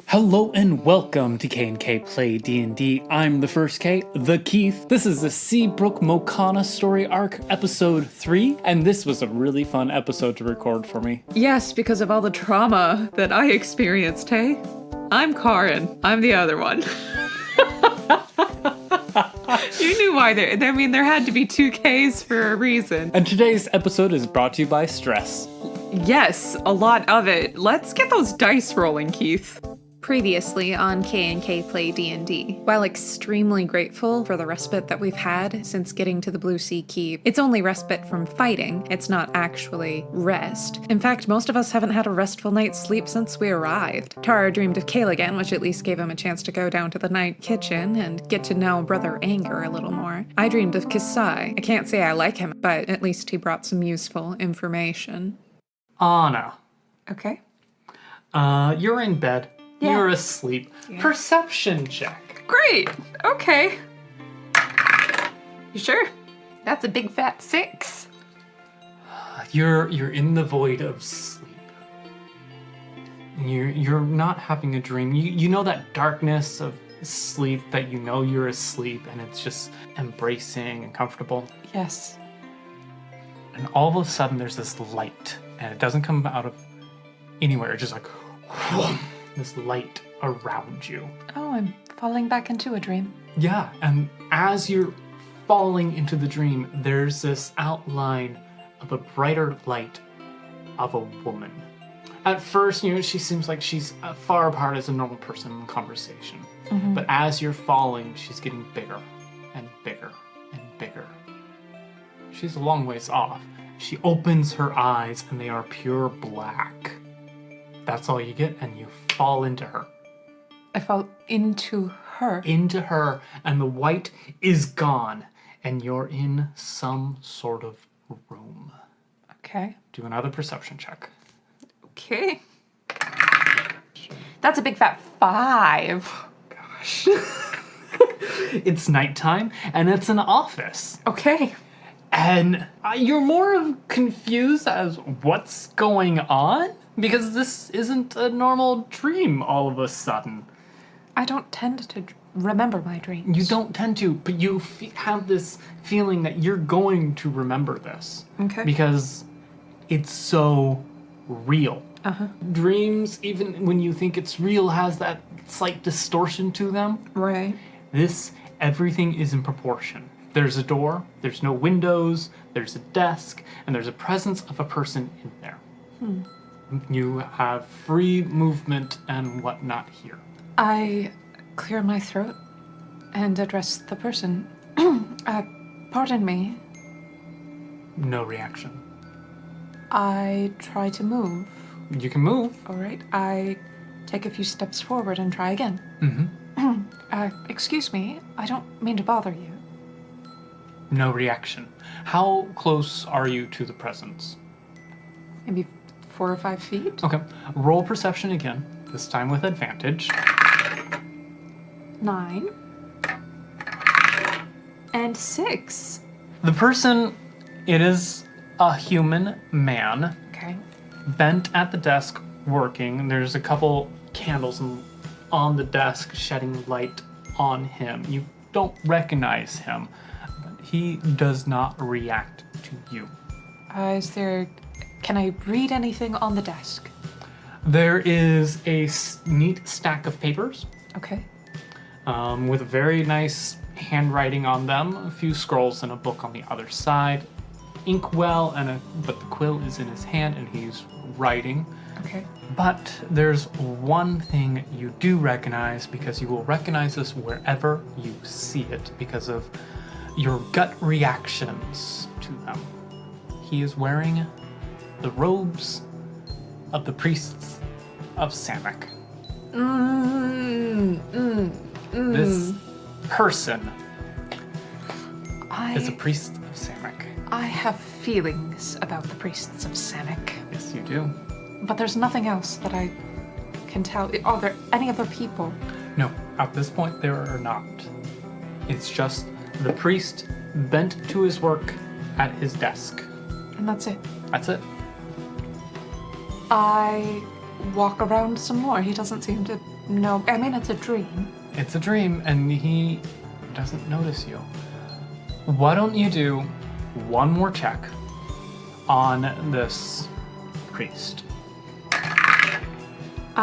Hello and welcome to K&K Play D&D. I'm the first K, the Keith. This is the Seabrook-Mokana story arc, episode 3, and this was a really fun episode to record for me. Yes, because of all the trauma that I experienced, hey? I'm Karin. I'm the other one. You knew why there had to be 2 Ks for a reason. And today's episode is brought to you by stress. Yes, a lot of it. Let's get those dice rolling, Keith. Previously on K&K Play D&D. While extremely grateful for the respite that we've had since getting to the Blue Sea Keep, it's only respite from fighting, it's not actually rest. In fact, most of us haven't had a restful night's sleep since we arrived. Tarur dreamed of Kaligan, which at least gave him a chance to go down to the night kitchen and get to know Brother Anger a little more. I dreamed of Kasai. I can't say I like him, but at least he brought some useful information. Anna, Okay. you're in bed. Yeah. You're asleep. Yeah. Perception check. Great. Okay. You sure? That's a big fat 6. You're in the void of sleep. You're not having a dream. You know that darkness of sleep that you know you're asleep and it's just embracing and comfortable. Yes. And all of a sudden there's this light and it doesn't come out of anywhere. It's just like whoom, this light around you. Oh, I'm falling back into a dream. Yeah, and as you're falling into the dream, there's this outline of a brighter light of a woman. At first, she seems like she's far apart as a normal person in conversation. Mm-hmm. But as you're falling, she's getting bigger and bigger and bigger. She's a long ways off. She opens her eyes and they are pure black. That's all you get, and you fall into her. I fall into her. Into her, and the white is gone, and you're in some sort of room. Okay. Do another perception check. Okay. That's a big fat 5. Gosh. It's nighttime, and it's an office. Okay. And you're more confused as what's going on? Because this isn't a normal dream all of a sudden. I don't tend to remember my dreams. You don't tend to, but you have this feeling that you're going to remember this. Okay. Because it's so real. Uh-huh. Dreams, even when you think it's real, has that slight distortion to them. Right. Everything is in proportion. There's a door, there's no windows, there's a desk, and there's a presence of a person in there. You have free movement and whatnot here. I clear my throat and address the person. Pardon me. No reaction. I try to move. You can move. All right. I take a few steps forward and try again. Excuse me. I don't mean to bother you. No reaction. How close are you to the presence? Maybe 4 or 5 feet? Okay. Roll perception again, this time with advantage. 9. And 6. The person, it is a human man, Okay. bent at the desk working. There's a couple candles on the desk shedding light on him. You don't recognize him, but he does not react to you. Can I read anything on the desk? There is a neat stack of papers Okay. with very nice handwriting on them, a few scrolls and a book on the other side, inkwell, but the quill is in his hand and he's writing. Okay. But there's one thing you do recognize, because you will recognize this wherever you see it because of your gut reactions to them. He is wearing the robes of the priests of Samak. This person is a priest of Samak. I have feelings about the priests of Samak, Yes, you do. but there's nothing else that I can tell. Are there any other people? No, at this point there are not. It's just the priest bent to his work at his desk. And that's it. That's it. I walk around some more. He doesn't seem to know. I mean, it's a dream. It's a dream, and he doesn't notice you. Why don't you do one more check on this priest?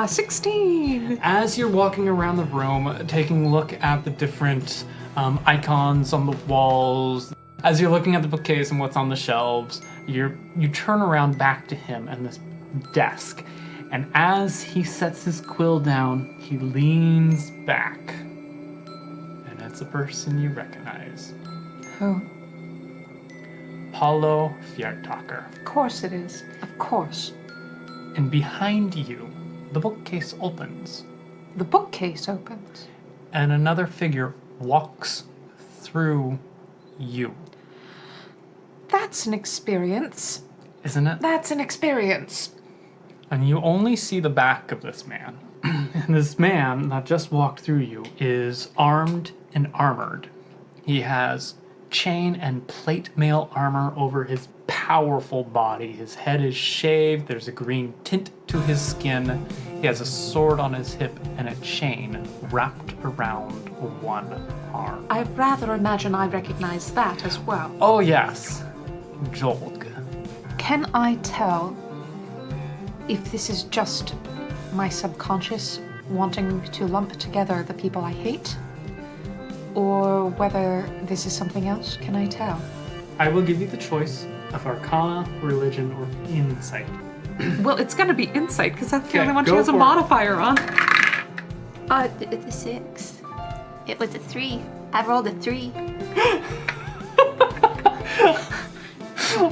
16. As you're walking around the room, taking a look at the different icons on the walls, as you're looking at the bookcase and what's on the shelves, you turn around back to him and this desk, and as he sets his quill down, he leans back, and it's a person you recognize. Who? Paulo Fjertaker. Of course it is. Of course. And behind you, the bookcase opens, The bookcase opens. and another figure walks through you. That's an experience. Isn't it? That's an experience. And you only see the back of this man. And this man that just walked through you is armed and armored. He has chain and plate mail armor over his powerful body. His head is shaved. There's a green tint to his skin. He has a sword on his hip and a chain wrapped around one arm. I'd rather imagine I recognize that as well. Oh yes, Jolg. Can I tell if this is just my subconscious wanting to lump together the people I hate? Or whether this is something else? Can I tell? I will give you the choice of Arcana, Religion, or Insight. Well, it's gonna be insight, because that's the Okay, only one she go has a for it. modifier on. It's a 6. It was a 3. I rolled a 3.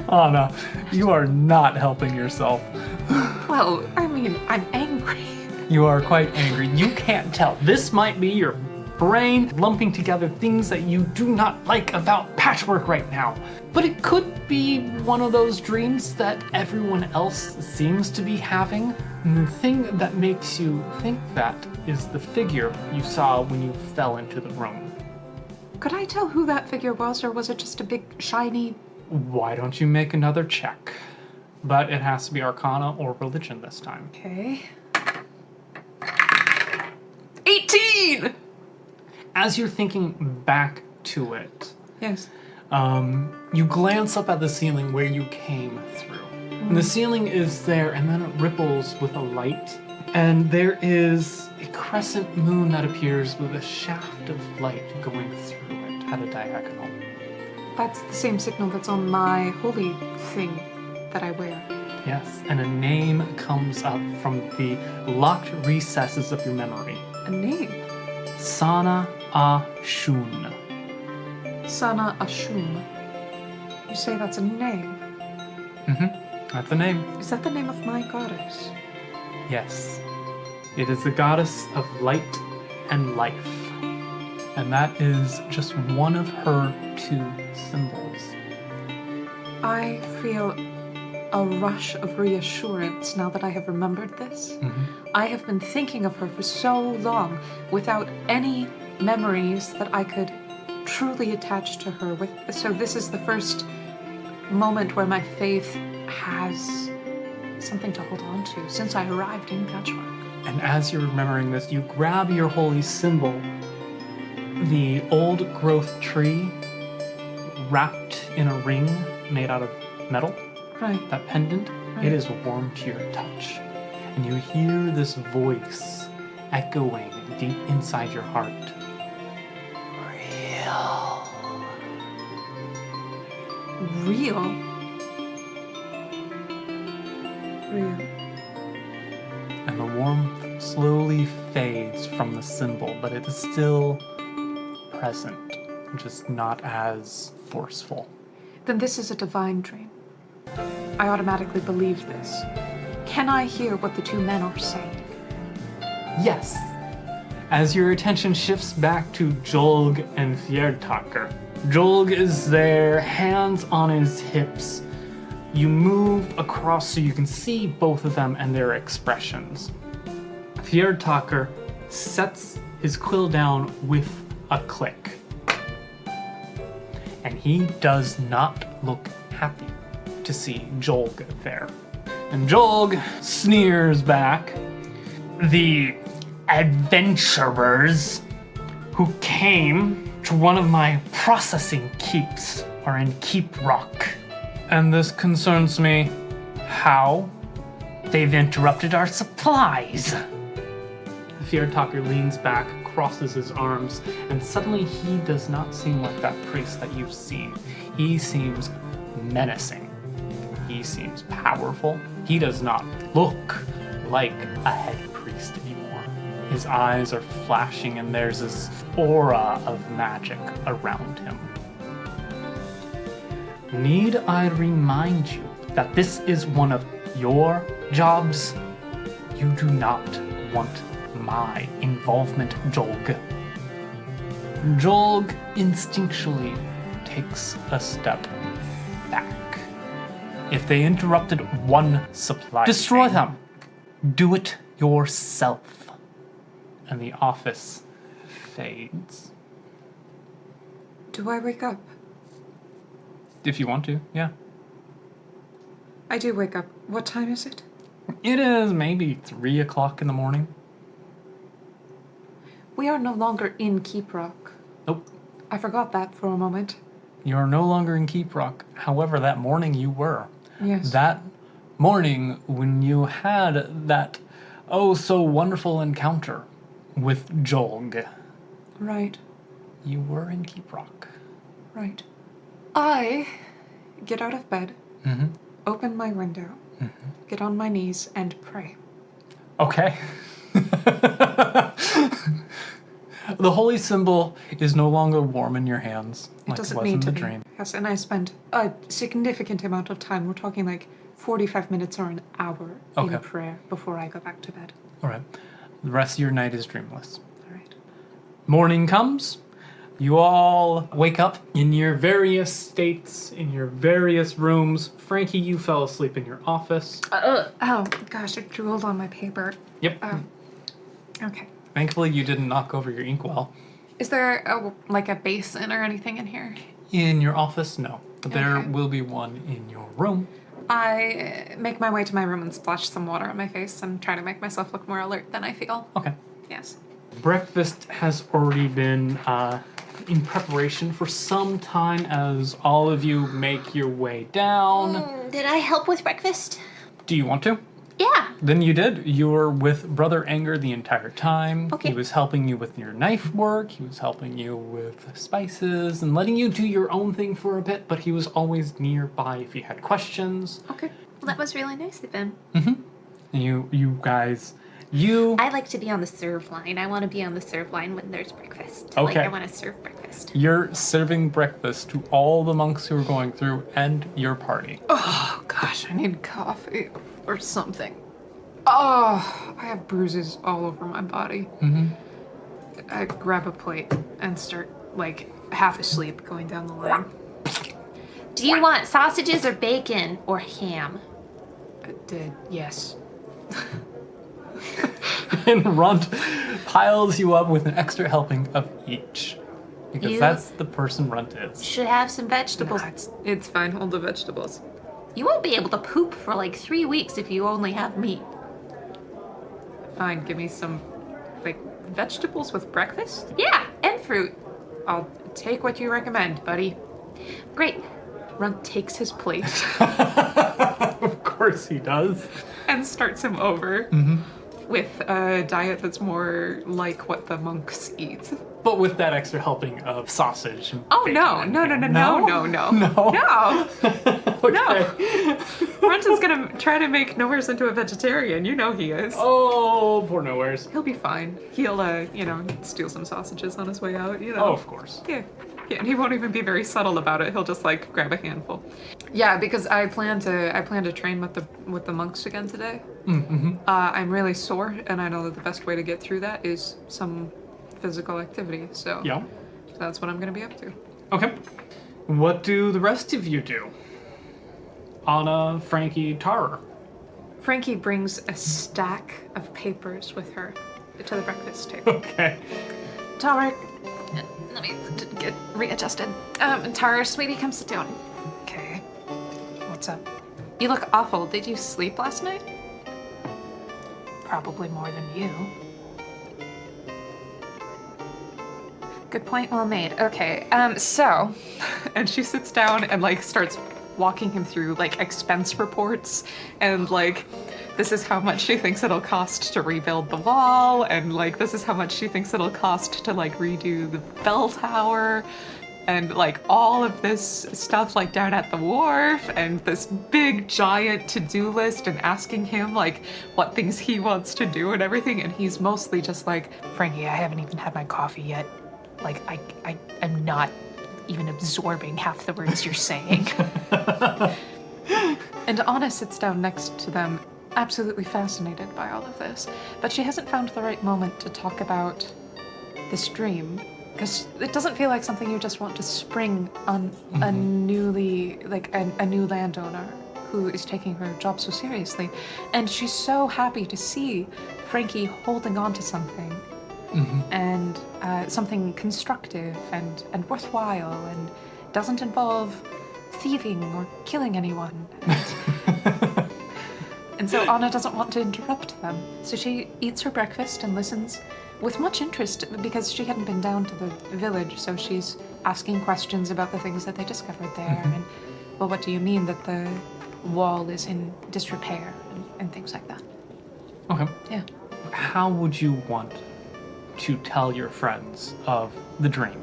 Anna, you are not helping yourself. Well, I mean, I'm angry. You are quite angry. You can't tell. This might be your brain lumping together things that you do not like about patchwork right now. But it could be one of those dreams that everyone else seems to be having. And the thing that makes you think that is the figure you saw when you fell into the room. Could I tell who that figure was, or was it just a big, shiny... Why don't you make another check? But it has to be Arcana or Religion this time. Okay. 18! As you're thinking back to it, Yes. you glance up at the ceiling where you came through. And the ceiling is there, and then it ripples with a light. And there is a crescent moon that appears with a shaft of light going through it at a diagonal. That's the same signal that's on my holy thing that I wear. Yes, and a name comes up from the locked recesses of your memory. A name. Sana Ashun. Sana Ashum. You say that's a name. That's a name. Is that the name of my goddess? Yes. It is the goddess of light and life. And that is just one of her 2 symbols. I feel a rush of reassurance now that I have remembered this. I have been thinking of her for so long without any memories that I could truly attach to her with. So this is the first moment where my faith has something to hold on to since I arrived in Patchwork. And as you're remembering this, you grab your holy symbol, the old growth tree wrapped in a ring made out of metal, Right. that pendant, it is warm to your touch. And you hear this voice echoing deep inside your heart. Real. Real. And the warmth slowly fades from the symbol, but it is still present, just not as forceful. Then this is a divine dream. I automatically believe this. Can I hear what the 2 men are saying? Yes. As your attention shifts back to Jolg and Fjertaker. Jolg is there, hands on his hips. You move across so you can see both of them and their expressions. Fjertaker sets his quill down with a click. And he does not look happy to see Jolg there. And Jolg sneers back. The adventurers who came to one of my processing keeps are in Keep Rock. And this concerns me. How? They've interrupted our supplies. The Fear Talker leans back, crosses his arms, and suddenly he does not seem like that priest that you've seen. He seems menacing. He seems powerful. He does not look like a head priest anymore. His eyes are flashing and there's this aura of magic around him. Need I remind you that this is one of your jobs? You do not want my involvement, Jolg. Jolg instinctually takes a step back. If they interrupted one supply destroy chain, them. Do it yourself. And the office fades. Do I wake up? If you want to, yeah. I do wake up. What time is it? It is maybe 3 o'clock in the morning. We are no longer in Keep Rock. Nope. I forgot that for a moment. You are no longer in Keep Rock. However, that morning you were. Yes. That morning when you had that oh so wonderful encounter with Jolg, Right. you were in Keep Rock. Right. I get out of bed, Mm-hmm. open my window, get on my knees, and pray. Okay. The holy symbol is no longer warm in your hands It like it doesn't was in need the to be. dream. Yes, and I spend a significant amount of time, we're talking like 45 minutes or an hour Okay. in prayer before I go back to bed. All right. The rest of your night is dreamless. All right. Morning comes. You all wake up in your various states, in your various rooms. Frankie, you fell asleep in your office. Oh, gosh, I drooled on my paper. Yep. Okay. Thankfully, you didn't knock over your inkwell. Is there a basin or anything in here? In your office, no. But there Okay. will be one in your room. I make my way to my room and splash some water on my face and try to make myself look more alert than I feel. Okay. Yes. Breakfast has already been in preparation for some time as all of you make your way down. Did I help with breakfast? Do you want to? Yeah. Then you did. You were with Brother Anger the entire time. Okay. He was helping you with your knife work. He was helping you with spices and letting you do your own thing for a bit, but he was always nearby if you had questions. Okay. Well, that was really nice of him. And you guys, I like to be on the serve line. I want to be on the serve line when there's breakfast. Okay. I want to serve breakfast. you're serving breakfast to all the monks who are going through and your party. Oh, gosh, I need coffee or something. Oh, I have bruises all over my body. I grab a plate and start, half asleep going down the line. Do you want sausages or bacon or ham? Yes. And Runt piles you up with an extra helping of each. Because You- that's the person Runt is. Should have some vegetables. It's fine. Hold the vegetables. You won't be able to poop for 3 weeks if you only have meat. Fine, give me some, vegetables with breakfast? Yeah, and fruit. I'll take what you recommend, buddy. Great. Runt takes his plate Of course he does. and starts him over with a diet that's more like what the monks eat. But with that extra helping of sausage. And Oh, bacon no. and No. ham. No. No? Okay. Runt is gonna try to make Nowheres into a vegetarian. You know he is. Oh, poor Nowheres. He'll be fine. He'll, steal some sausages on his way out, Oh, of course. Yeah, and he won't even be very subtle about it. He'll just grab a handful. Yeah, because I plan to train with the monks again today. I'm really sore, and I know that the best way to get through that is some physical activity. So Yeah. that's what I'm gonna be up to. Okay. What do the rest of you do? Anna, Frankie, Tarur. Frankie brings a stack of papers with her to the breakfast table. Okay. Tarur, let me get readjusted. Tarur, sweetie, come sit down. Okay. What's up? You look awful. Did you sleep last night? Probably more than you. Good point, well made. Okay, so, and she sits down and like starts walking him through like expense reports and like this is how much she thinks it'll cost to rebuild the wall and like this is how much she thinks it'll cost to like redo the bell tower and like all of this stuff like down at the wharf and this big giant to-do list and asking him like what things he wants to do and everything, and he's mostly just like, Frankie, I haven't even had my coffee yet. Like, I'm not even absorbing half the words you're saying. and Anna sits down next to them, absolutely fascinated by all of this, but she hasn't found the right moment to talk about this dream. Because it doesn't feel like something you just want to spring on a newly, like a new landowner who is taking her job so seriously. And she's so happy to see Frankie holding on to something and something constructive and worthwhile and doesn't involve thieving or killing anyone. And so Anna doesn't want to interrupt them. So she eats her breakfast and listens with much interest because she hadn't been down to the village, so she's asking questions about the things that they discovered there and, well, what do you mean that the wall is in disrepair and things like that. Okay. Yeah. How would you want to tell your friends of the dream?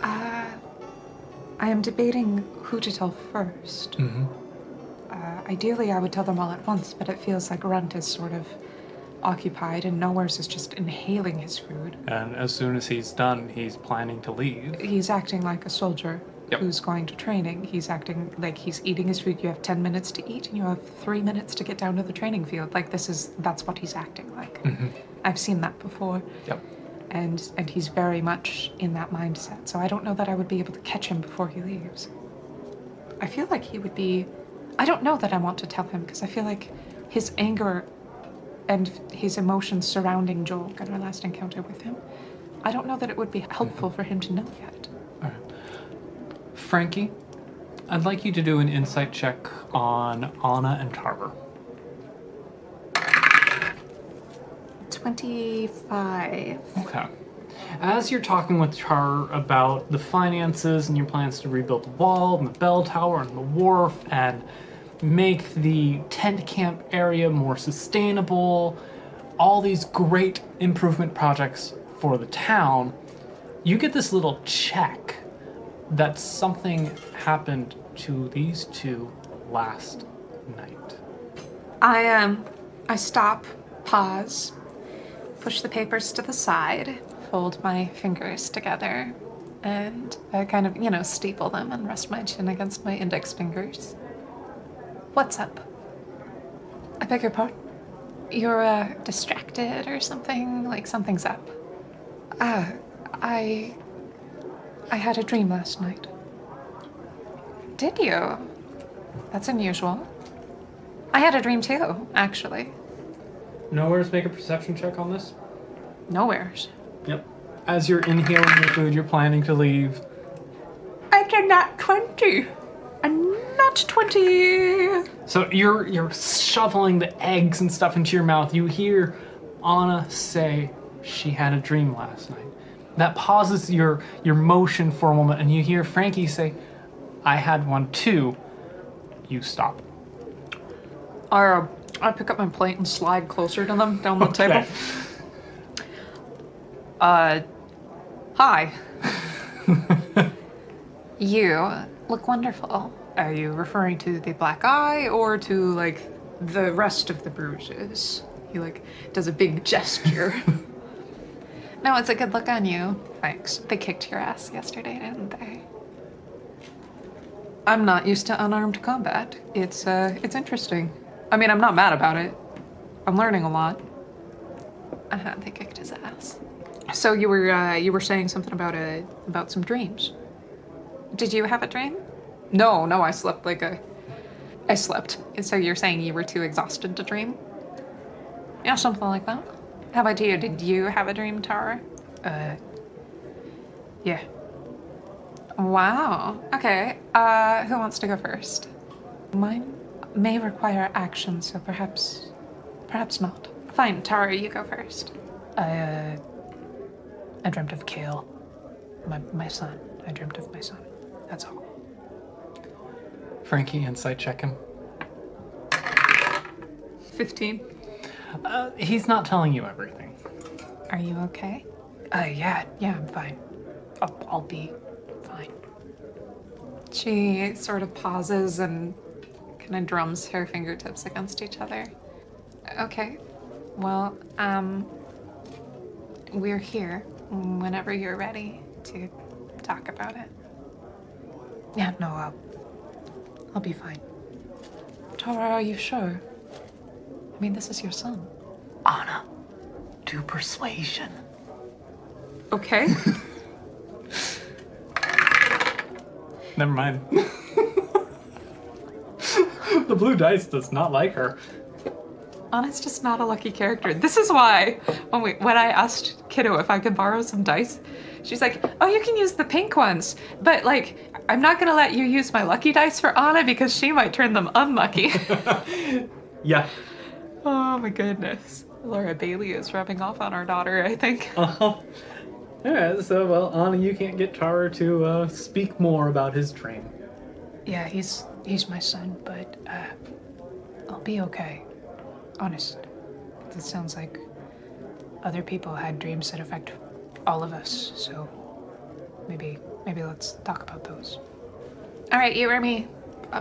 I am debating who to tell first. Ideally, I would tell them all at once, but it feels like Runt is sort of occupied and Nowheres is just inhaling his food. And as soon as he's done, he's planning to leave. He's acting like a soldier who's going to training. He's acting like he's eating his food. You have 10 minutes to eat and you have 3 minutes to get down to the training field. Like that's what he's acting like. I've seen that before. Yep. And he's very much in that mindset. So I don't know that I would be able to catch him before he leaves. I feel like he would be... I don't know that I want to tell him because I feel like his anger and his emotions surrounding Joel and our last encounter with him, I don't know that it would be helpful for him to know yet. All right. Frankie, I'd like you to do an insight check on Anna and Tarur. 25. Okay. As you're talking with Tarur about the finances and your plans to rebuild the wall and the bell tower and the wharf and make the tent camp area more sustainable, all these great improvement projects for the town, you get this little check that something happened to these two last night. I stop, pause, push the papers to the side, fold my fingers together, and I kind of, staple them and rest my chin against my index fingers. What's up? I beg your pardon? You're, distracted or something? Like something's up. I had a dream last night. Did you? That's unusual. I had a dream too, actually. Nowheres, make a perception check on this. Nowheres. Yep. As you're inhaling your food, you're planning to leave. I did not 20. Not 20. So you're shoveling the eggs and stuff into your mouth. You hear Anna say she had a dream last night. That pauses your motion for a moment, and you hear Frankie say, I had one too. You stop. I pick up my plate and slide closer to them down the table. Hi. You look wonderful. Are you referring to the black eye or to, like, the rest of the bruises? He, like, does a big gesture. No, it's a good look on you. Thanks. They kicked your ass yesterday, didn't they? I'm not used to unarmed combat. It's interesting. I mean, I'm not mad about it. I'm learning a lot. They kicked his ass. So you were saying something about some dreams. Did you have a dream? No, I slept I slept. So you're saying you were too exhausted to dream? Yeah, something like that. How about you? Did you have a dream, Tarur? Yeah. Wow. Okay. Who wants to go first? Mine? may require action, so perhaps not. Fine, Tarur, you go first. I dreamt of Kale. My son. I dreamt of my son. That's all. Frankie, insight check him. 15. He's not telling you everything. Are you okay? Yeah, I'm fine. I'll be fine. She sort of pauses and kind of drums her fingertips against each other. Okay, well, we're here whenever you're ready to talk about it. Yeah, no, I'll be fine. Tarur, are you sure? I mean, this is your son. Anna, do persuasion. Okay. Never mind. The blue dice does not like her. Anna's just not a lucky character. This is why when I asked Kiddo if I could borrow some dice, she's like, oh, you can use the pink ones, but like, I'm not gonna let you use my lucky dice for Anna because she might turn them unlucky. Yeah. Oh my goodness. Laura Bailey is rubbing off on our daughter, I think. Uh-huh. Alright, so, well, Anna, you can't get Tarur to speak more about his dream. Yeah, he's my son, but I'll be okay. Honest. It sounds like other people had dreams that affect all of us, so maybe let's talk about those. All right, you or me?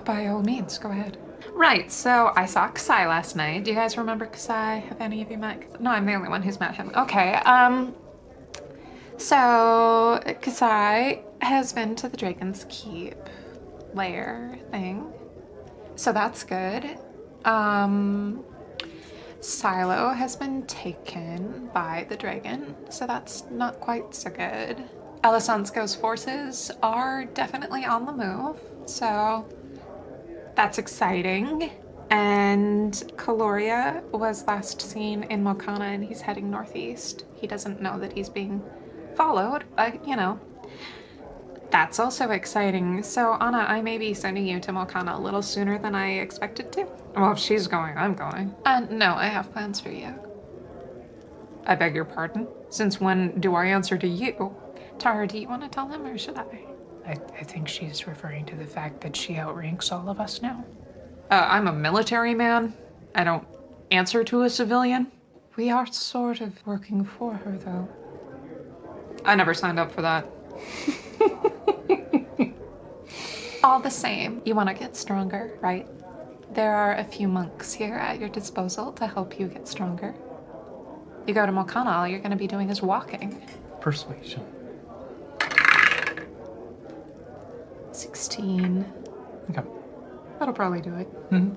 By all means, go ahead. Right, so I saw Kasai last night. Do you guys remember Kasai? Have any of you met Kasai? No, I'm the only one who's met him. Okay, so Kasai has been to the Dragon's Keep lair thing. So that's good. Silo has been taken by the dragon, so that's not quite so good. Elisansko's forces are definitely on the move, so that's exciting. And Kaloria was last seen in Mokana and he's heading northeast. He doesn't know that he's being followed, but you know, that's also exciting. So Anna, I may be sending you to Mokana a little sooner than I expected to. Well, if she's going, I'm going. No, I have plans for you. I beg your pardon? Since when do I answer to you? Tarur, do you want to tell them or should I? I think she's referring to the fact that she outranks all of us now. I'm a military man. I don't answer to a civilian. We are sort of working for her, though. I never signed up for that. All the same, you want to get stronger, right? There are a few monks here at your disposal to help you get stronger. You go to Mokana, all you're going to be doing is walking. Persuasion. 16. Okay. That'll probably do it. Mm-hmm.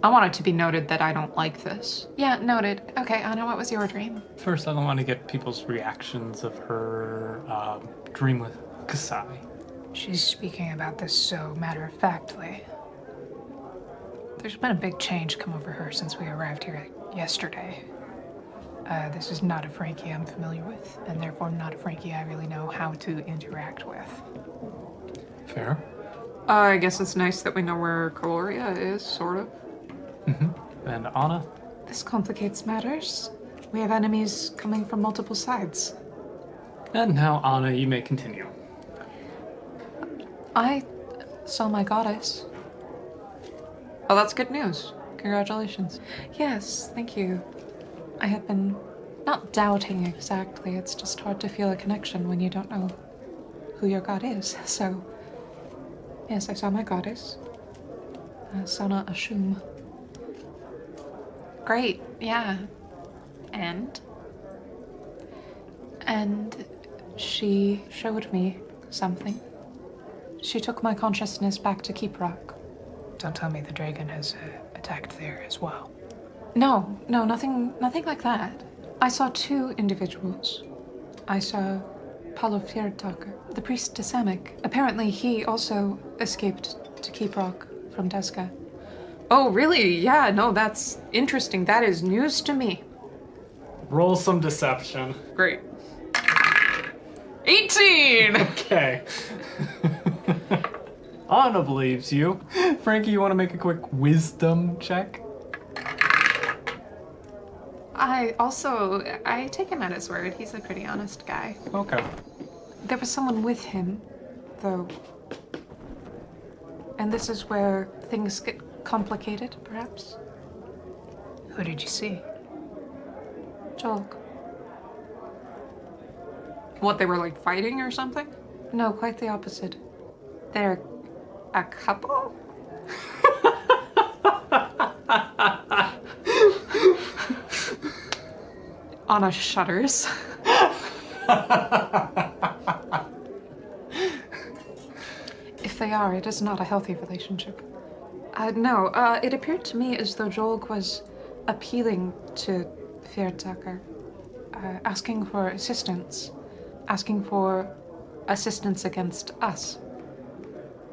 I want it to be noted that I don't like this. Yeah, noted. Okay, Anna, what was your dream? First, I don't want to get people's reactions of her dream with Kasai. She's speaking about this so matter-of-factly. There's been a big change come over her since we arrived here yesterday. This is not a Frankie I'm familiar with, and therefore not a Frankie I really know how to interact with. Fair. I guess it's nice that we know where Kaloria is, sort of. Mm-hmm. And Anna? This complicates matters. We have enemies coming from multiple sides. And now, Anna, you may continue. I saw my goddess. Oh, that's good news. Congratulations. Yes, thank you. I have been not doubting exactly. It's just hard to feel a connection when you don't know who your god is. So, yes, I saw my goddess. Sona Ashum. Great, yeah. And she showed me something. She took my consciousness back to Keep Rock. Don't tell me the dragon has attacked there as well. No, nothing like that. I saw two individuals. I saw Paulo Fiertaker, the priest Desamek. Apparently he also escaped to Keep Rock from Deska. Oh, really? Yeah, no, that's interesting. That is news to me. Roll some deception. Great. 18! Okay. Anna believes you. Frankie, you want to make a quick wisdom check? I take him at his word. He's a pretty honest guy. Okay. There was someone with him, though. And this is where things get complicated, perhaps. Who did you see? Jolk. What, they were like fighting or something? No, quite the opposite. They're a couple? Anna shudders. If they are, it is not a healthy relationship. No, it appeared to me as though Jolk was appealing to Fiertucker, asking for assistance against us.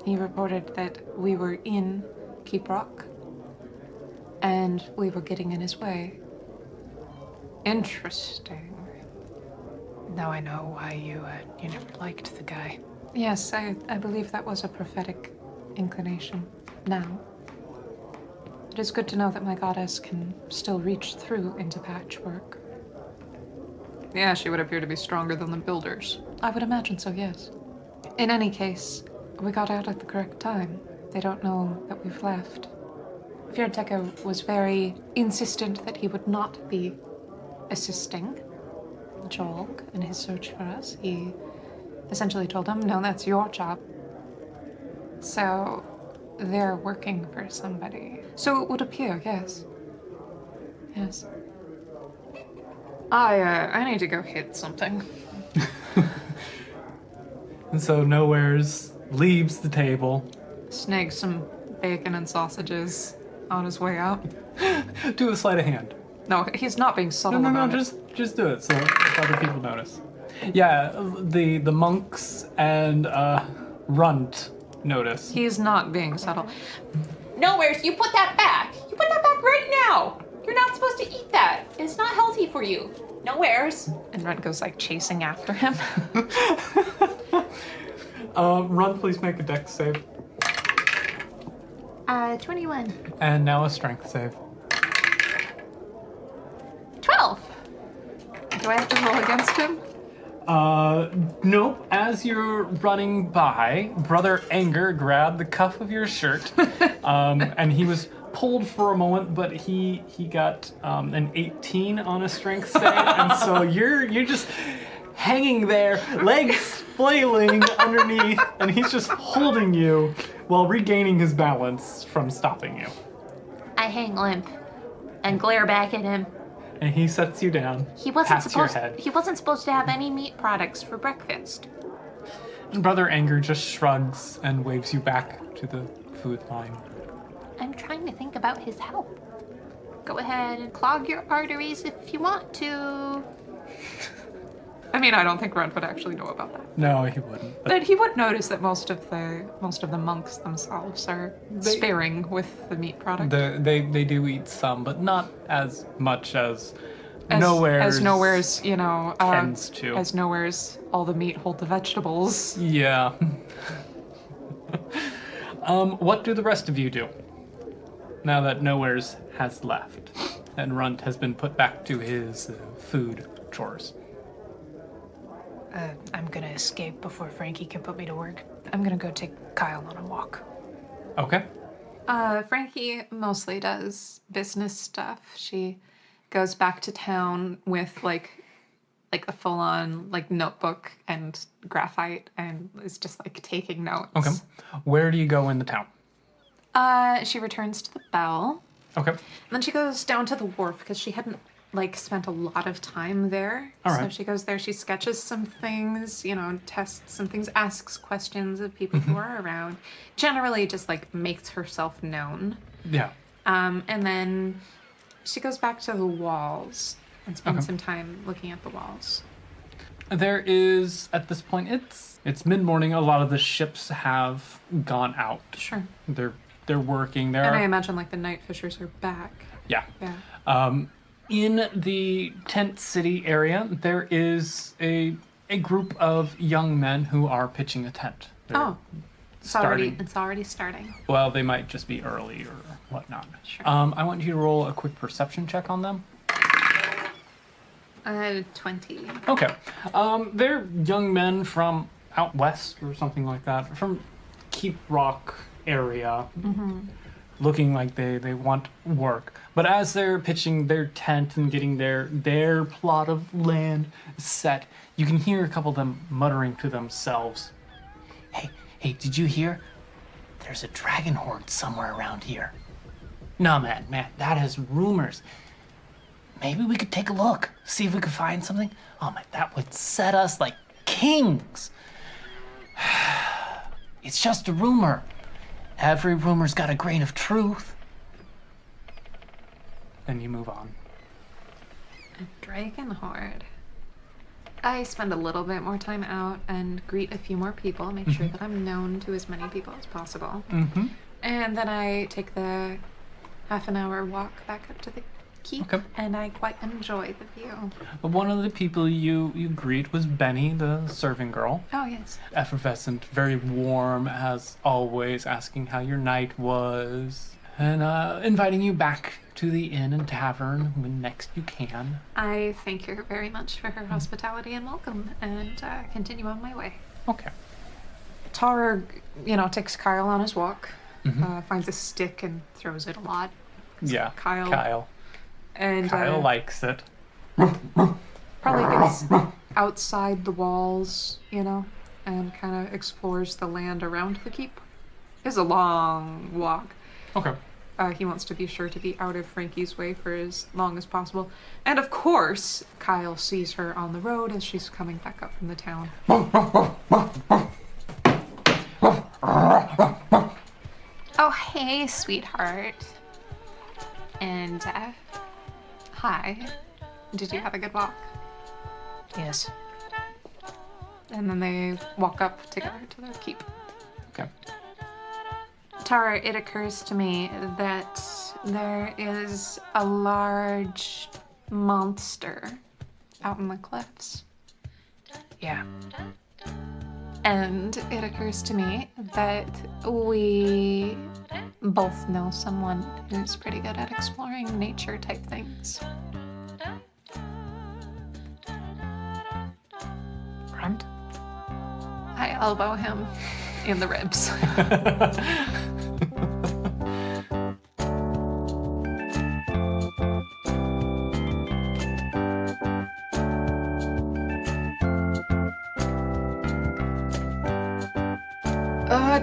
He reported that we were in Keep Rock, and we were getting in his way. Interesting. Now I know why you never liked the guy. Yes, I believe that was a prophetic inclination. Now, it is good to know that my goddess can still reach through into patchwork. Yeah, she would appear to be stronger than the builders. I would imagine so, yes. In any case, we got out at the correct time. They don't know that we've left. Fiertucker was very insistent that he would not be assisting Jolk in his search for us. He essentially told him, no, that's your job. So they're working for somebody. So it would appear, yes. Yes. I need to go hit something. And so Nowheres leaves the table. Snag some bacon and sausages on his way out. Do a sleight of hand. No, he's not being subtle No, about it. just do it so other people notice. Yeah, the monks and Runt notice. He's not being subtle. Nowheres, you put that back. You put that back right now. You're not supposed to eat that. It's not healthy for you. Nowheres. And Runt goes like chasing after him. Runt, please make a dex save. 21. And now a strength save. 12. Do I have to roll against him? Nope. As you're running by, Brother Anger grabbed the cuff of your shirt, and he was pulled for a moment, but he got an 18 on a strength save, and so you're just hanging there, legs flailing underneath, and he's just holding you while regaining his balance from stopping you. I hang limp and glare back at him. And he sets you down. He wasn't pats supposed. your head. He wasn't supposed to have any meat products for breakfast. And Brother Anger just shrugs and waves you back to the food line. I'm trying to think about his health. Go ahead and clog your arteries if you want to. I mean, I don't think Runt would actually know about that. No, he wouldn't. But But he would notice that most of the monks themselves are sparing with the meat product. they do eat some, but not as much as Nowheres. As Nowheres, tends to. As Nowheres, all the meat hold the vegetables. Yeah. What do the rest of you do? Now that Nowheres has left and Runt has been put back to his food chores. I'm gonna escape before Frankie can put me to work. I'm gonna go take Kyle on a walk. Okay. Frankie mostly does business stuff. She goes back to town with like a full-on like notebook and graphite and is just like taking notes. Okay. Where do you go in the town? She returns to the Bell. Okay. And then she goes down to the wharf because she hadn't like spent a lot of time there. All So right. she goes there, she sketches some things, tests some things, asks questions of people who are around. Generally just like makes herself known. Yeah. And then she goes back to the walls and spends some time looking at the walls. There is, at this point, it's mid-morning. A lot of the ships have gone out. Sure. They're working. There And I are, imagine like the night fishers are back. yeah. Yeah. In the tent city area, there is a group of young men who are pitching a tent. They're Oh. It's already starting. Well, they might just be early or whatnot. Sure. I want you to roll a quick perception check on them. 20. Okay. They're young men from out west or something like that, from Keep Rock area, looking like they want work. But as they're pitching their tent and getting their plot of land set, you can hear a couple of them muttering to themselves. Hey, did you hear? There's a dragon horde somewhere around here. No, man, that is rumors. Maybe we could take a look, see if we could find something. Oh, man, that would set us like kings. It's just a rumor. Every rumor's got a grain of truth. Then you move on. A dragon horde. I spend a little bit more time out and greet a few more people, make sure that I'm known to as many people as possible. And then I take the half an hour walk back up to the keep, and I quite enjoy the view. One of the people you greet was Benny, the serving girl. Oh, yes. Effervescent, very warm as always, asking how your night was, and inviting you back to the inn and tavern when next you can. I thank her very much for her hospitality and welcome, and continue on my way. Okay. Tarur, takes Kyle on his walk, finds a stick and throws it a lot. Yeah, Kyle. And Kyle likes it. probably gets outside the walls, and kind of explores the land around the keep. It's a long walk. Okay. He wants to be sure to be out of Frankie's way for as long as possible. And of course, Kyle sees her on the road as she's coming back up from the town. Oh, hey, sweetheart. And, hi. Did you have a good walk? Yes. And then they walk up together to the keep. Okay. Tara, it occurs to me that there is a large monster out in the cliffs. Yeah. And it occurs to me that we both know someone who's pretty good at exploring nature type things. Grunt? I elbow him in the ribs.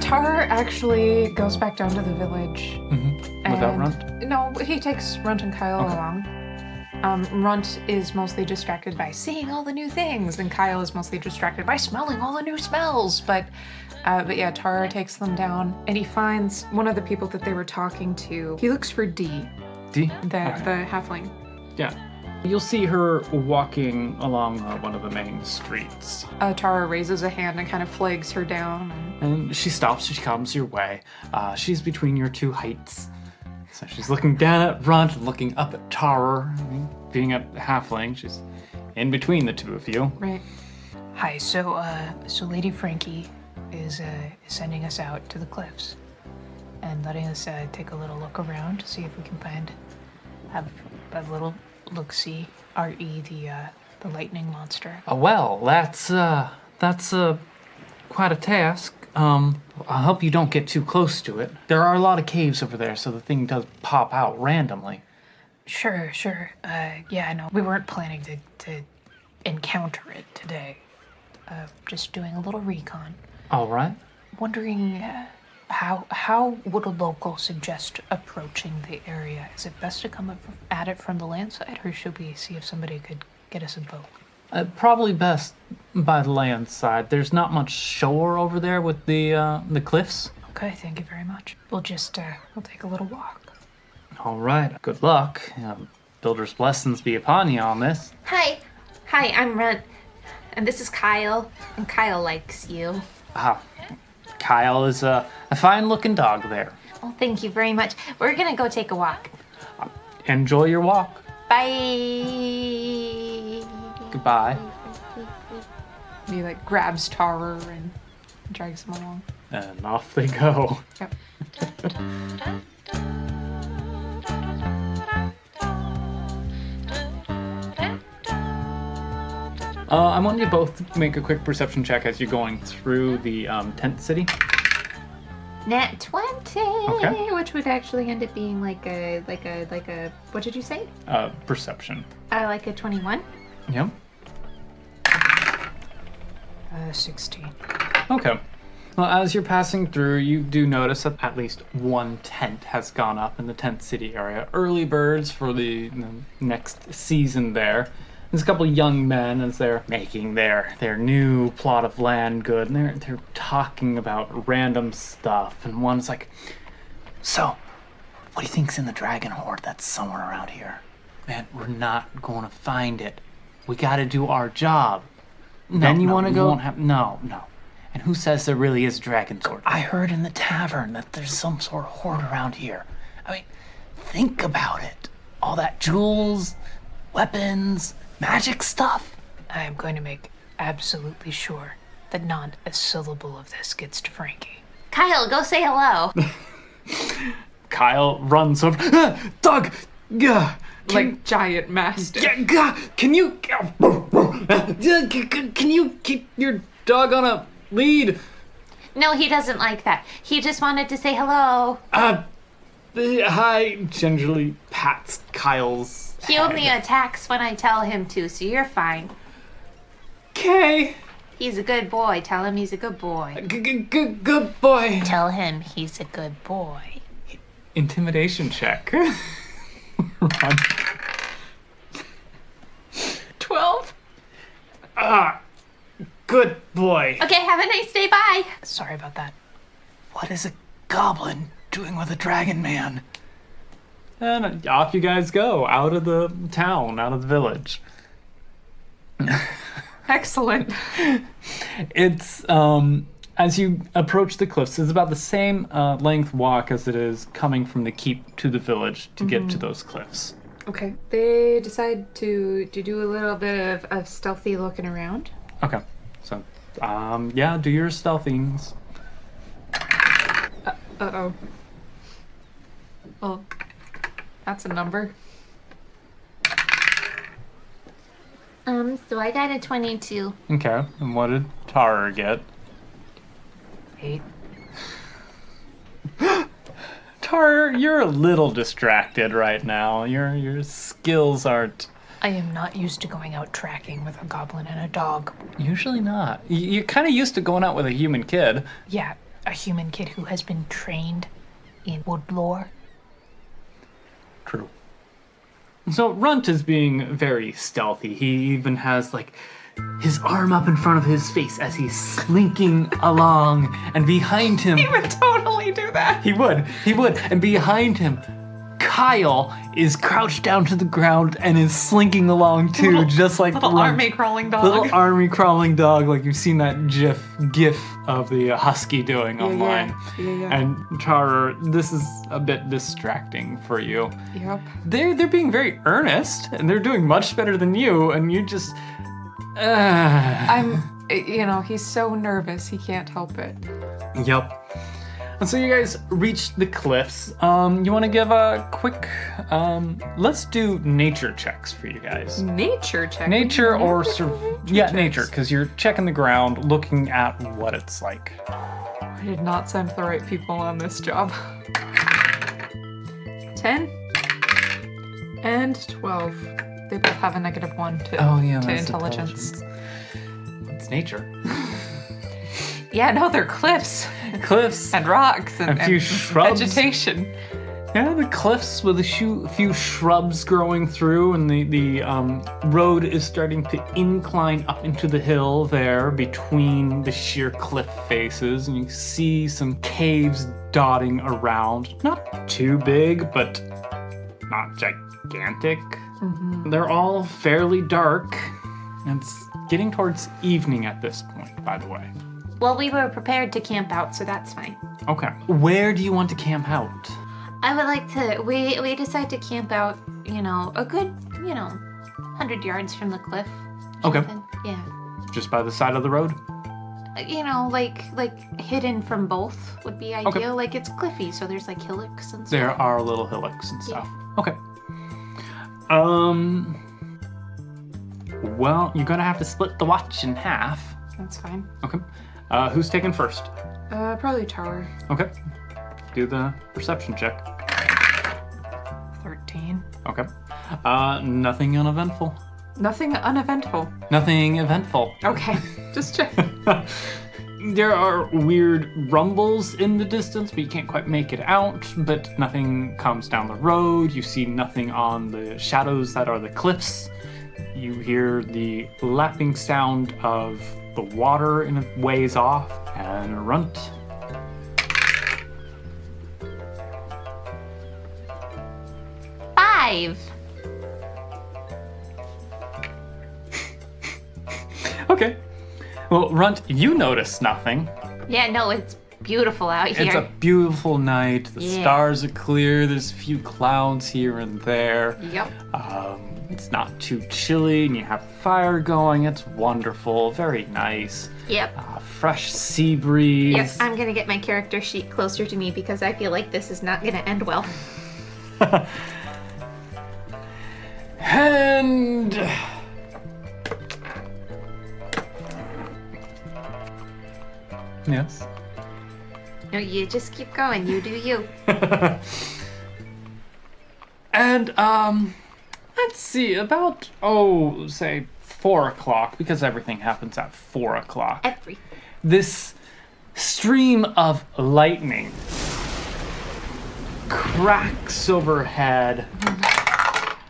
Tarur actually goes back down to the village. Without and- Runt? No, he takes Runt and Kyle along. Runt is mostly distracted by seeing all the new things, and Kyle is mostly distracted by smelling all the new smells. But yeah, Tarur takes them down, and he finds one of the people that they were talking to. He looks for Dee, D? the halfling. Yeah. You'll see her walking along one of the main streets. Tarur raises a hand and kind of flags her down. And she stops, she comes your way. She's between your two heights. So she's looking down at Runt and looking up at Tarur. Being a halfling, she's in between the two of you. Right. Hi, so Lady Frankie is sending us out to the cliffs and letting us take a little look around to see if we can have a little look-see, R.E. the lightning monster. Well, that's quite a task. I hope you don't get too close to it. There are a lot of caves over there, so the thing does pop out randomly. Sure. Yeah, no, we weren't planning to encounter it today. Just doing a little recon. All right. Wondering how would a local suggest approaching the area? Is it best to come at it from the land side, or should we see if somebody could get us a boat? Probably best by the land side. There's not much shore over there with the cliffs. Okay, thank you very much. We'll just we'll take a little walk. All right. Good luck. Builder's blessings be upon you on this. Hi, I'm Runt, and this is Kyle, and Kyle likes you. Kyle is a fine-looking dog there. Oh, thank you very much. We're gonna go take a walk. Enjoy your walk. Bye. Goodbye. He grabs Tarur and drags him along. And off they go. Yep. I want you both to make a quick perception check as you're going through the tent city. Nat 20. Okay. Which would actually end up being like a what did you say? Perception. Like a 21. Yep. 16. Okay. Well, as you're passing through, you do notice that at least one tent has gone up in the tent city area. Early birds for the next season there. There's a couple young men as they're making their new plot of land good, and they're talking about random stuff. And one's like, "So, what do you think's in the dragon hoard that's somewhere around here? Man, we're not going to find it. We got to do our job. Then you want to go? No. And who says there really is a dragon sword? I heard in the tavern that there's some sort of hoard around here. I mean, think about it. All that jewels, weapons, magic stuff." I am going to make absolutely sure that not a syllable of this gets to Frankie. Kyle, go say hello. Kyle runs over. Doug! Like giant mastiff. Can you keep your dog on a lead? No, he doesn't like that. He just wanted to say hello. Hi. Gingerly pats Kyle's He only attacks when I tell him to, so you're fine. Okay. He's a good boy. Tell him he's a good boy. Good boy. Tell him he's a good boy. Intimidation check. Run. 12? Good boy. Okay, have a nice day. Bye. Sorry about that. What is a goblin doing with a dragon man? And off you guys go, out of the town, out of the village. Excellent. It's, as you approach the cliffs, it's about the same length walk as it is coming from the keep to the village to get to those cliffs. Okay. They decide to do a little bit of stealthy looking around. Okay. So, yeah, do your stealthings. Uh-oh. Well, that's a number. So I got a 22. Okay. And what did Tarur get? 8. Tarur, you're a little distracted right now. Your skills aren't... I am not used to going out tracking with a goblin and a dog. Usually not. You're kind of used to going out with a human kid. Yeah, a human kid who has been trained in wood lore. True. So Runt is being very stealthy. He even has like his arm up in front of his face as he's slinking along, and behind him He would totally do that. He would. And behind him, Kyle is crouched down to the ground and is slinking along too, just like Little Runt. army crawling dog. Little army crawling dog, like you've seen that gif of the husky doing online. Yeah. And Tarur, this is a bit distracting for you. Yep. They're being very earnest, and they're doing much better than you, and you just... He's so nervous, he can't help it. Yep. And so you guys reach the cliffs. You want to give a quick... let's do nature checks for you guys. Nature check. Nature or... checks. nature, because you're checking the ground, looking at what it's like. I did not send the right people on this job. 10 and 12. They both have a -1 to intelligence. It's nature. Yeah, no, they're cliffs Cliffs. and rocks and A few shrubs. vegetation. Yeah, the cliffs with a few shrubs growing through, and the road is starting to incline up into the hill there between the sheer cliff faces, and you see some caves dotting around. Not too big, but not gigantic. Mm-hmm. They're all fairly dark, and it's getting towards evening at this point, by the way. Well, we were prepared to camp out, so that's fine. Okay. Where do you want to camp out? I would like to... We decide to camp out, a good, 100 yards from the cliff. Okay. Something. Yeah. Just by the side of the road? like hidden from both would be ideal. Okay. Like it's cliffy, so there's like hillocks and stuff. There are little hillocks and stuff. Okay. Well, you're gonna have to split the watch in half. That's fine. Okay. Who's taking first? Probably Tarur. Okay. Do the perception check. 13. Okay. Nothing uneventful. Nothing uneventful. Nothing eventful. Okay, just check. There are weird rumbles in the distance, but you can't quite make it out. But nothing comes down the road. You see nothing on the shadows that are the cliffs. You hear the lapping sound of the water in a ways off, and a runt. Five. Okay. Well, Runt, you notice nothing. Yeah, no, it's beautiful out here. It's a beautiful night. The Yeah. stars are clear. There's a few clouds here and there. Yep. It's not too chilly, and you have a fire going. It's wonderful. Very nice. Yep. Fresh sea breeze. Yep. I'm gonna get my character sheet closer to me because I feel like this is not gonna end well. And yes. No, you just keep going. You do you. And let's see, about say 4 o'clock, because everything happens at 4 o'clock. Every. This stream of lightning cracks overhead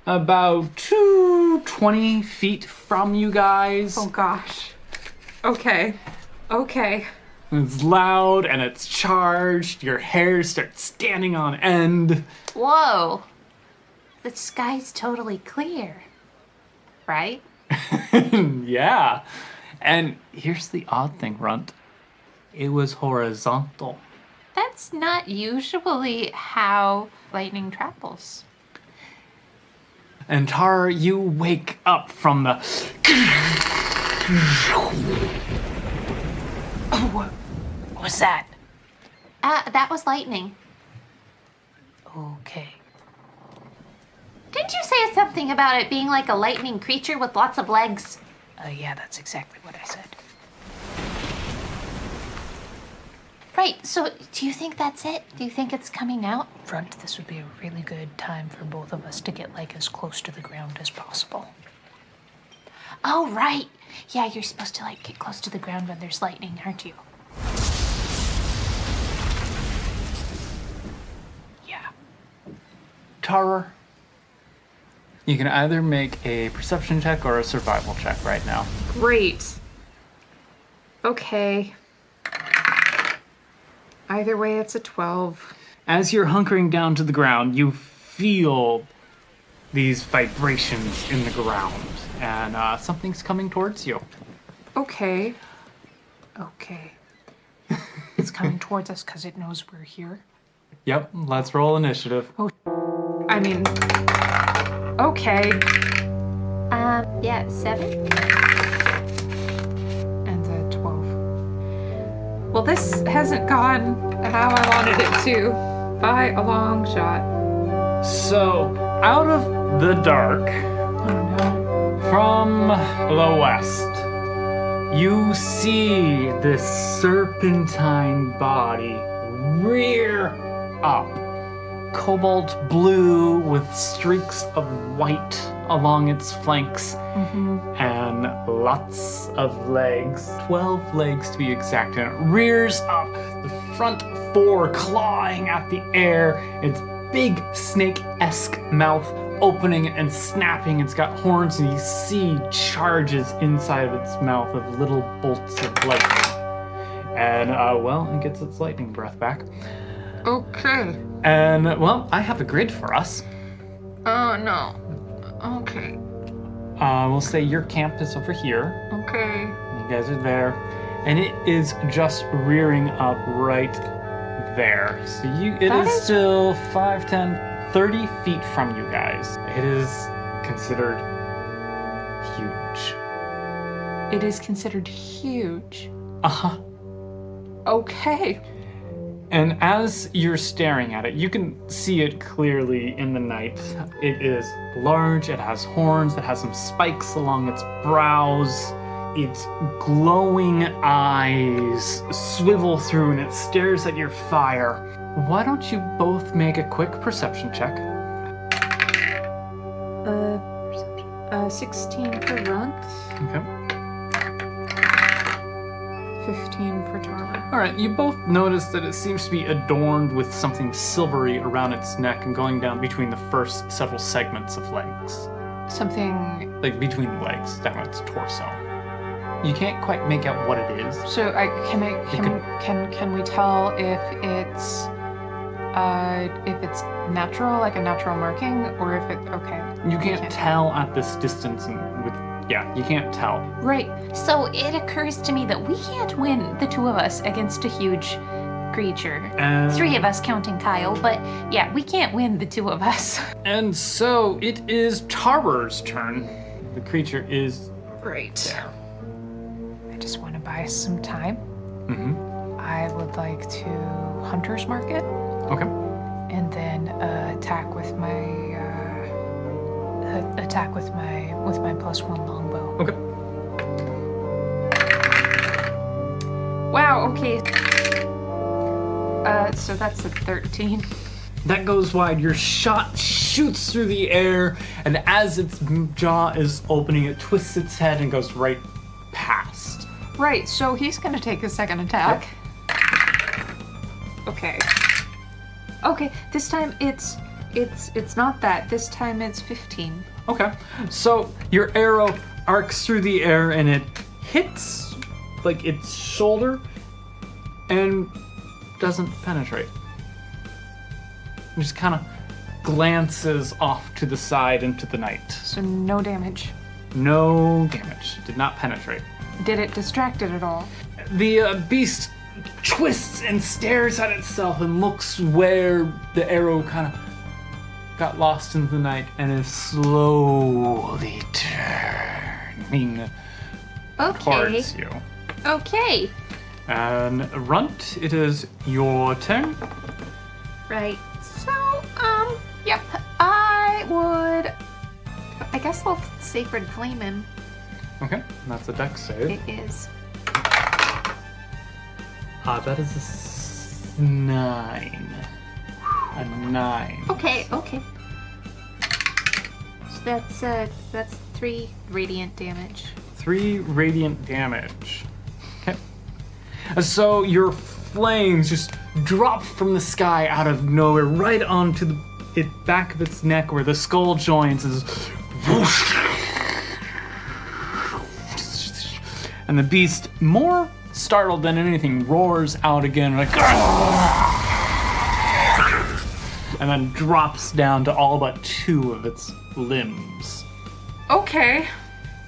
about 20 feet from you guys. Oh gosh. Okay. It's loud and it's charged. Your hair starts standing on end. Whoa. The sky's totally clear. Right? Yeah. And here's the odd thing, Runt. It was horizontal. That's not usually how lightning travels. And Tarur, you wake up from the... Oh, what was that? That was lightning. Okay. Didn't you say something about it being like a lightning creature with lots of legs? Yeah, that's exactly what I said. Right, so do you think that's it? Do you think it's coming out? Front, this would be a really good time for both of us to get like as close to the ground as possible. Oh, right. Yeah, you're supposed to like get close to the ground when there's lightning, aren't you? Yeah. Tarur, you can either make a perception check or a survival check right now. Great. Okay. Either way, it's a 12. As you're hunkering down to the ground, you feel these vibrations in the ground, and something's coming towards you. Okay. It's coming towards us because it knows we're here. Yep, let's roll initiative. I mean, okay. Yeah, 7. And a 12. Well, this hasn't gone how I wanted it to by a long shot. So, out of the dark, Oh no. from the west, you see this serpentine body rear up. Cobalt blue with streaks of white along its flanks and lots of legs. 12 legs to be exact. And it rears up, the front 4 clawing at the air, its big snake-esque mouth opening and snapping. It's got horns, and you see charges inside of its mouth of little bolts of lightning. And, it gets its lightning breath back. Okay. And, I have a grid for us. Oh no. Okay. We'll say your camp is over here. Okay. You guys are there. And it is just rearing up right there. So it is still 5, 10, 30 feet from you guys. It is considered huge. It is considered huge. Uh-huh. Okay. And as you're staring at it, you can see it clearly in the night. It is large, it has horns, it has some spikes along its brows. Its glowing eyes swivel through and it stares at your fire. Why don't you both make a quick perception check? Perception. 16 for Runt, Okay. 15 for Tarur. All right, you both notice that it seems to be adorned with something silvery around its neck and going down between the first several segments of legs. Something. Like between the legs, down its torso. You can't quite make out what it is. So can we tell if it's natural, like a natural marking, or if it okay? You can't tell at this distance and you can't tell. Right. So it occurs to me that we can't win, the two of us, against a huge creature. Three of us counting Kyle, but yeah, we can't win, the two of us. And so it is Tarur's turn. The creature is Right. there. I just want to buy some time. Mm-hmm. I would like to hunter's mark it, Okay. and then attack with my +1 longbow. Okay. Wow, okay. So that's a 13. That goes wide. Your shot shoots through the air, and as its jaw is opening, it twists its head and goes right past. Right, so he's gonna take a second attack. Okay. Okay, this time it's not that. This time it's 15. Okay. So your arrow arcs through the air and it hits like its shoulder and doesn't penetrate. It just kind of glances off to the side into the night. So no damage. No damage. Did not penetrate. Did it distract it at all? The beast twists and stares at itself and looks where the arrow kind of got lost in the night and is slowly turning towards you. Okay. And Runt, it is your turn. Right. So, yep. I guess I'll Sacred Flame him. Okay, that's a dex save. It is. That is a 9. A 9. Okay. So that's 3 radiant damage. 3 radiant damage. Okay. So your flames just drop from the sky out of nowhere right onto the back of its neck where the skull joins is whoosh. And the beast, more startled than anything, roars out again like and then drops down to all but 2 of its limbs. Okay.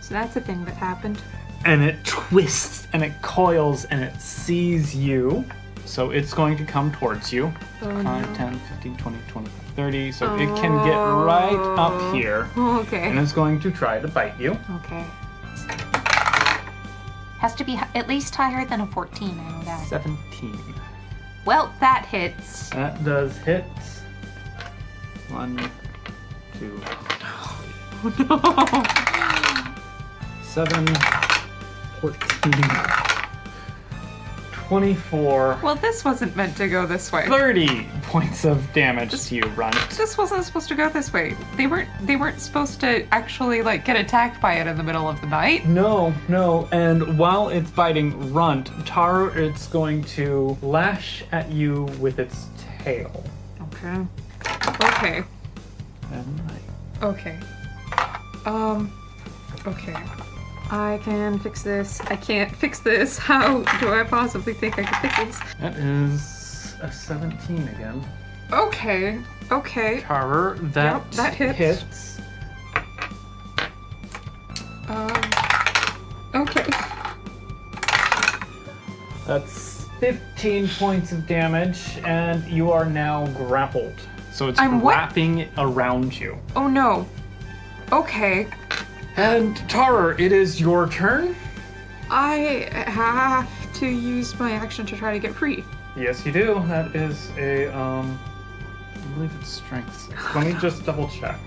So that's a thing that happened. And it twists and it coils and it sees you. So it's going to come towards you. 5, 10, 15, 20, 25, 30. So it can get right up here. Okay. And it's going to try to bite you. Okay. Has to be at least higher than a 14, I know that. 17. Well, that hits. That does hit. 1, 2, 7, 14, 24, Well, this wasn't meant to go this way. 30 points of damage to you, Runt. This wasn't supposed to go this way. They weren't supposed to actually like get attacked by it in the middle of the night. No. And while it's biting Runt, Tarur, it's going to lash at you with its tail. Okay. Okay. And Okay. Okay. I can fix this. I can't fix this. How do I possibly think I can fix this? that is a 17 again. Okay. Tarur, Yep, that hits. Okay. That's 15 points of damage, and you are now grappled. So it's I'm what? wrapping around you. Oh no. Okay. And Tarur, it is your turn. I have to use my action to try to get free. Yes, you do. That is a, I believe it's strength. Let me just double check.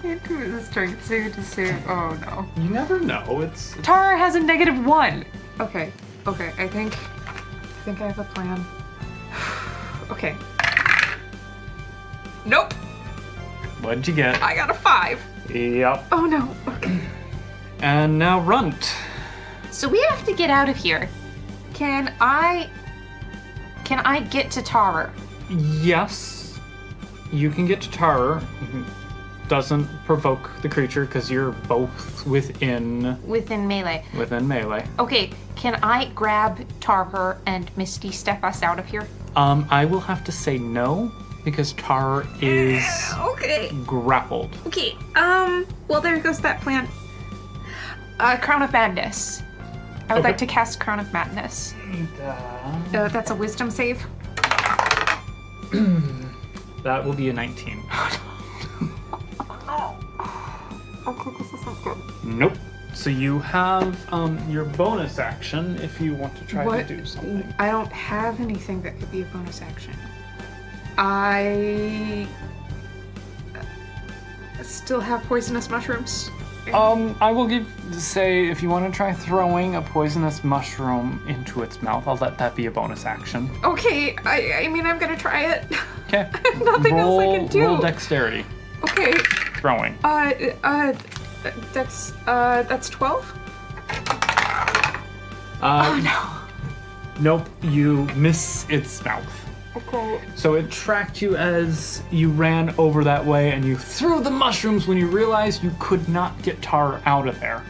Can't do the strength save to save. Oh no. You never know. It's Tarur has a -1. Okay. I think I have a plan. Okay. Nope. What'd you get? I got a 5. Yep. Oh no. Okay. And now Runt. So we have to get out of here. Can I get to Tarur? Yes, you can get to Tarur. Doesn't provoke the creature because you're both within Melee. melee. Okay, can I grab Tarur and Misty step us out of here? I will have to say no because Tarur is Okay. grappled. Okay. Well, there goes that plan. Crown of Madness. I would Okay. like to cast Crown of Madness. That's a wisdom save. That will be a 19. Okay, this isn't good. Nope. So you have your bonus action if you want to try What? to do something. I don't have anything that could be a bonus action. I still have poisonous mushrooms. I will say if you want to try throwing a poisonous mushroom into its mouth, I'll let that be a bonus action. Okay, I mean, I'm gonna try it. Okay. Nothing else I can do. Roll dexterity. Okay, Throwing. that's 12? Oh no. Nope, you miss its mouth. Okay. So it tracked you as you ran over that way and you threw the mushrooms when you realized you could not get Tar out of there.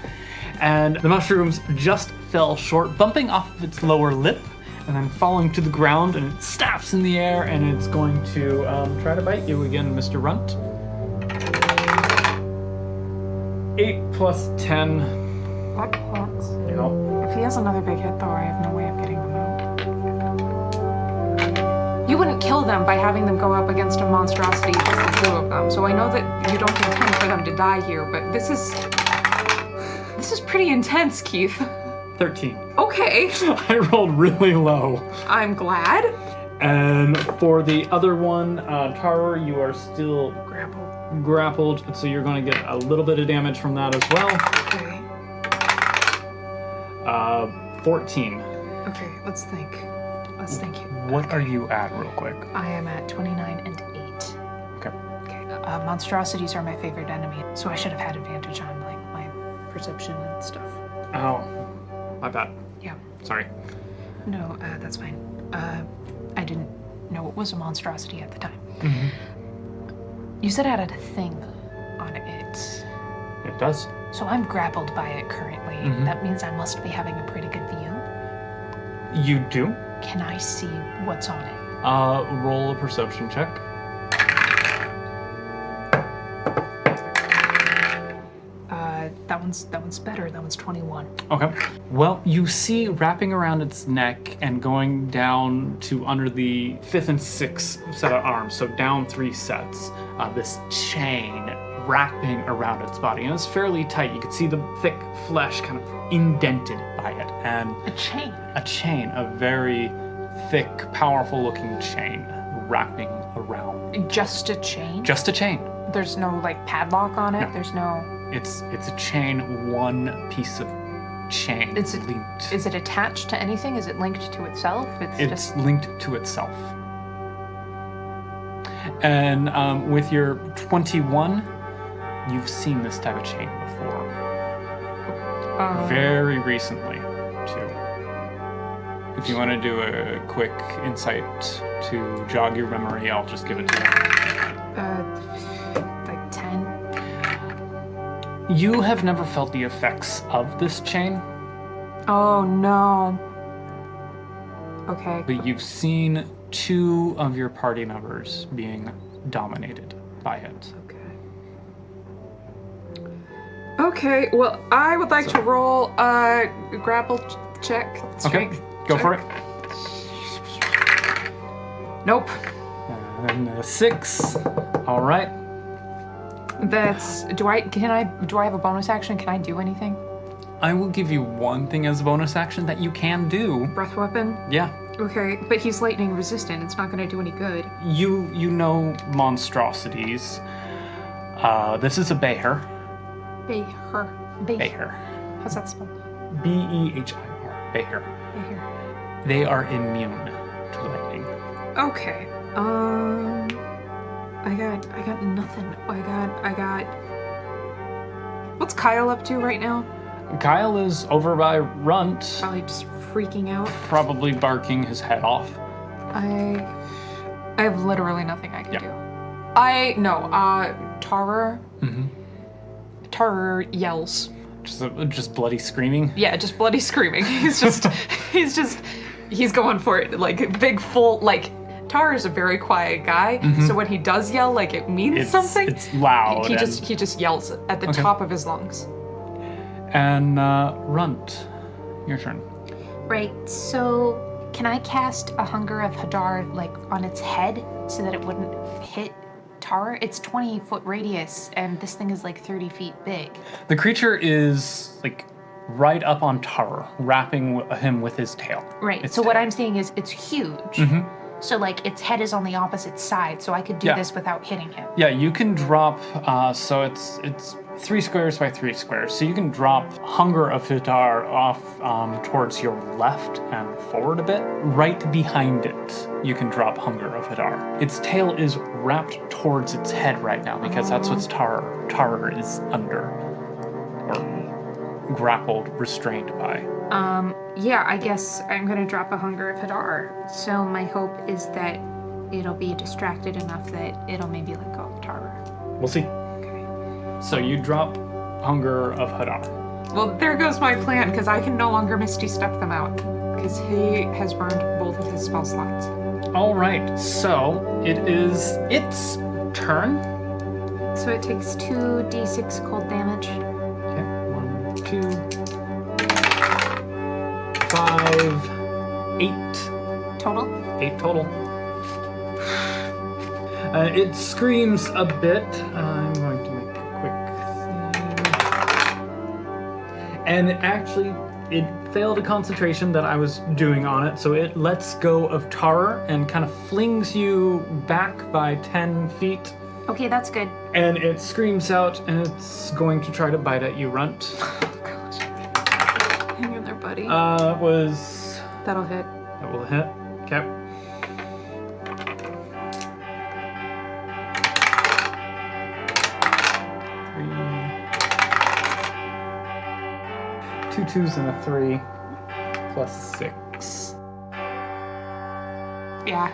And the mushrooms just fell short, bumping off of its lower lip and then falling to the ground, and it snaps in the air and it's going to try to bite you again, Mr. Runt. 8 plus 10. That hits. Yep. If he has another big hit, though, I have no way of getting them out. You wouldn't kill them by having them go up against a monstrosity, just the two of them. So I know that you don't intend for them to die here, but this is pretty intense, Keith. 13. Okay, I rolled really low. I'm glad. And for the other one, Tarur, you are still grappled, so you're going to get a little bit of damage from that as well. Okay. 14. Okay, let's think. What are you at, real quick? I am at 29 and 8. Okay. Okay. Monstrosities are my favorite enemy, so I should have had advantage on like my perception and stuff. Oh, my bad. Yeah. Sorry. No, that's fine. I didn't know it was a monstrosity at the time. Mm-hmm. You said it had a thing on it. It does. So I'm grappled by it currently. Mhm. That means I must be having a pretty good view. You do. Can I see what's on it? Roll a perception check. That one's better. That one's 21. Okay. Well, you see wrapping around its neck and going down to under the 5th and 6th set of arms, so down 3 sets, this chain wrapping around its body. And it's fairly tight. You can see the thick flesh kind of indented by it. And A chain. a chain, a very thick, powerful looking chain wrapping around. Just a chain? Just a chain. There's no like padlock on it? No. There's no... It's a chain, one piece of chain linked. Is it attached to anything? Is it linked to itself? It's linked to itself. And with your 21, you've seen this type of chain before. Very recently, too. If you want to do a quick insight to jog your memory, I'll just give it to you. like 10? You have never felt the effects of this chain, Oh no. Okay. but you've seen 2 of your party members being dominated by it. Okay, well, I would like to roll a grapple check. Okay, go for it. Nope. And a 6. All right. That's. Do I have a bonus action? Can I do anything? I will give you one thing as a bonus action that you can do. Breath weapon? Yeah. Okay, but he's lightning resistant. It's not going to do any good. You know monstrosities. This is a bear. Bear. Bear. How's that spelled? Behir. Bear. Bear. They are immune to lightning. Okay. I got nothing. I got. What's Kyle up to right now? Kyle is over by Runt, Probably just freaking out. probably barking his head off. I have literally nothing I can Yeah. do. Tarur. Mm-hmm. Tarur yells. Just bloody screaming. Yeah, just bloody screaming. He's going for it, like big full, like, Tarur's a very quiet guy, so when he does yell, like, it means something. It's loud. He just yells at the top of his lungs. And Runt, your turn. Right, so can I cast a Hunger of Hadar, like, on its head so that it wouldn't hit Tarur? It's 20-foot radius, and this thing is like 30 feet big. The creature is like right up on Tarur, wrapping him with his tail. Right, so what I'm saying is it's huge. So, like, its head is on the opposite side, so I could do this without hitting him. Yeah, you can drop, so it's 3 squares by 3 squares. So you can drop Hunger of Hadar off towards your left and forward a bit. Right behind it, you can drop Hunger of Hadar. Its tail is wrapped towards its head right now because that's what Tarur is under. Or grappled, restrained by. Yeah, I guess I'm gonna drop a Hunger of Hadar. So my hope is that it'll be distracted enough that it'll maybe let go of Tarur. We'll see. So you drop Hunger of Hadar. Well, there goes my plan, because I can no longer Misty Step them out, because he has burned both of his spell slots. All right, so it is its turn. So it takes 2d6 cold damage. Okay, 1, 2, 5, 8. Total? 8 total. It screams a bit. I'm going to make a quick thing. And it failed a concentration that I was doing on it, so it lets go of Tarur and kind of flings you back by 10 feet. Okay, that's good. And it screams out, and it's going to try to bite at you, Runt. Oh, gosh. Hang in there, buddy. Was... That'll hit. That will hit. Okay. Two 2s and a 3, plus 6. Yeah.